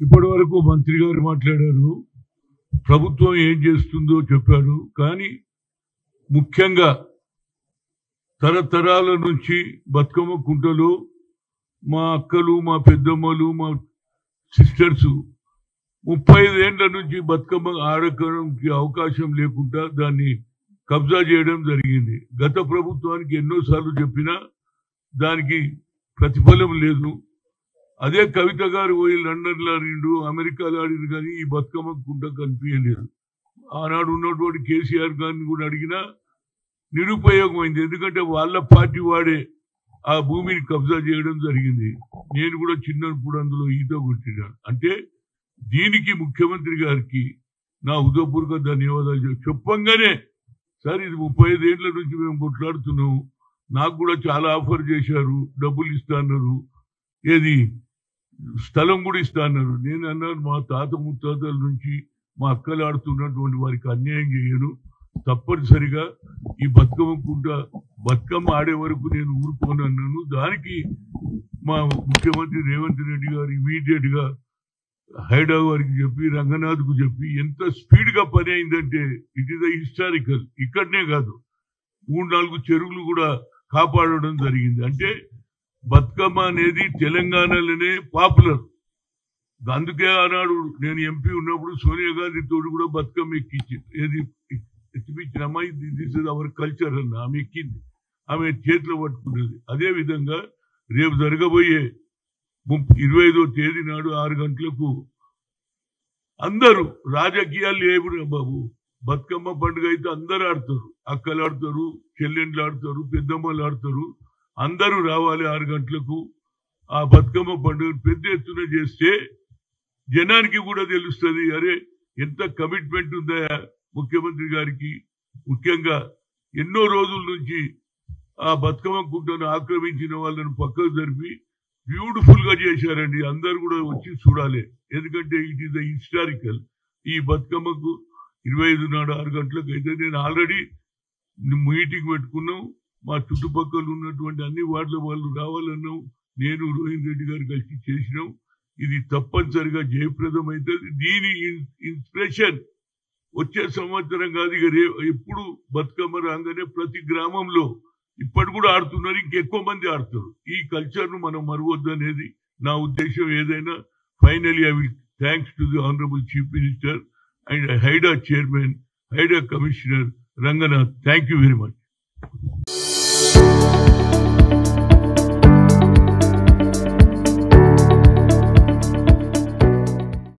ఇప్పటి వరకు మంత్రి గారు మాట్లాడారు, ప్రభుత్వం ఏం చేస్తుందో చెప్పారు. కానీ ముఖ్యంగా తరతరాల నుంచి బతుకమ్మ కుంటలో మా అక్కలు, మా పెద్దమ్మలు, మా సిస్టర్స్ 35 ఏళ్ల నుంచి బతుకమ్మ ఆడడానికి అవకాశం లేకుండా దాన్ని కబ్జా చేయడం జరిగింది. గత ప్రభుత్వానికి ఎన్నోసార్లు చెప్పినా దానికి ప్రతిఫలం లేదు. అదే కవిత గారు పోయి లండన్లో ఆడిండు, అమెరికాలో ఆడిండు, కానీ ఈ బతుకమ్మ కుంట కనిపించలేదు. ఆనాడు ఉన్నటువంటి కేసీఆర్ గారిని కూడా అడిగినా నిరుపయోగమైంది. ఎందుకంటే వాళ్ళ పార్టీ వాడే ఆ భూమిని కబ్జా చేయడం జరిగింది. నేను కూడా చిన్నప్పుడు అందులో ఈత కొట్టినాను. అంటే దీనికి ముఖ్యమంత్రి గారికి నా హృదయపూర్వక ధన్యవాదాలు చెప్పంగానే, సార్ ఇది 35 ఏళ్ల నుంచి మేము కొట్లాడుతున్నాం, నాకు కూడా చాలా ఆఫర్ చేశారు, డబ్బులు ఇస్తా అన్నారు, ఏది స్థలం కూడా ఇస్తా అన్నారు. నేను అన్నాను, మా తాత ముత్తాతల నుంచి మా అక్కలు ఆడుతున్నటువంటి వారికి అన్యాయం చేయను, తప్పనిసరిగా ఈ బతుకమ్మ ఆడే వరకు నేను ఊరుకోను అన్నాను. దానికి మా ముఖ్యమంత్రి రేవంత్ రెడ్డి గారు ఇమీడియట్ గా హైడా వారికి చెప్పి, రంగనాథ్కు చెప్పి, ఎంత స్పీడ్ గా పని అయిందంటే ఇట్ ఈస్ హిస్టారికల్. ఇక్కడనే కాదు, 3-4 చెరువులు కూడా కాపాడడం జరిగింది. అంటే బతుకమ్మ అనేది తెలంగాణలోనే పాపులర్. అందుకే ఆనాడు నేను ఎంపీ ఉన్నప్పుడు సోనియా గాంధీ తోడు కూడా బతుకమ్మ ఎక్కించిన అమ్మాయి, దిస్ ఇస్ అవర్ కల్చర్ అన్న ఆమె ఎక్కింది, ఆమె చేతిలో పట్టుకున్నది. అదే విధంగా రేపు జరగబోయే 25వ తేదీ నాడు 6 గంటలకు అందరూ, రాజకీయాలు లేవు బాబు, బతుకమ్మ పండుగ అయితే అందరూ ఆడతారు, అక్కలు ఆడతారు, చెల్లెండ్లు ఆడతారు, పెద్దమ్మలు ఆడతారు, అందరూ రావాలి 6 గంటలకు. ఆ బతుకమ్మ పండుగ పెద్ద ఎత్తున చేస్తే జనానికి కూడా తెలుస్తుంది, అరే ఎంత కమిట్మెంట్ ఉందా ముఖ్యమంత్రి గారికి. ముఖ్యంగా ఎన్నో రోజుల నుంచి ఆ బతుకమ్మ కుంటను ఆక్రమించిన వాళ్ళను పక్కకు జరిపి బ్యూటిఫుల్ గా చేశారండి. అందరు కూడా వచ్చి చూడాలి, ఎందుకంటే ఇట్ ఈస్ హిస్టారికల్. ఈ బతుకమ్మకు 25 నాడు 6 గంటలకు అయితే నేను ఆల్రెడీ మీటింగ్ పెట్టుకున్నాం. మా చుట్టుపక్కల ఉన్నటువంటి అన్ని వార్డుల వాళ్ళు రావాలన్నాం. నేను రోహిన్ రెడ్డి గారు కలిసి చేసినాం. ఇది తప్పనిసరిగా జయప్రదం అవుతుంది. దీని ఇన్స్పిరేషన్ వచ్చే సంవత్సరం కాదు, ఇక ఎప్పుడు బతుకమ్మ రాగానే ప్రతి గ్రామంలో ఇప్పటి కూడా ఆడుతున్నారు, ఇంకెక్కువ మంది ఆడతారు. ఈ కల్చర్ ను మనం మరవద్దు అనేది నా ఉద్దేశం. ఏదైనా finally I will thanks to the honourable chief minister and హైడా chairman, హైడా commissioner Ranganath. Thank you very much.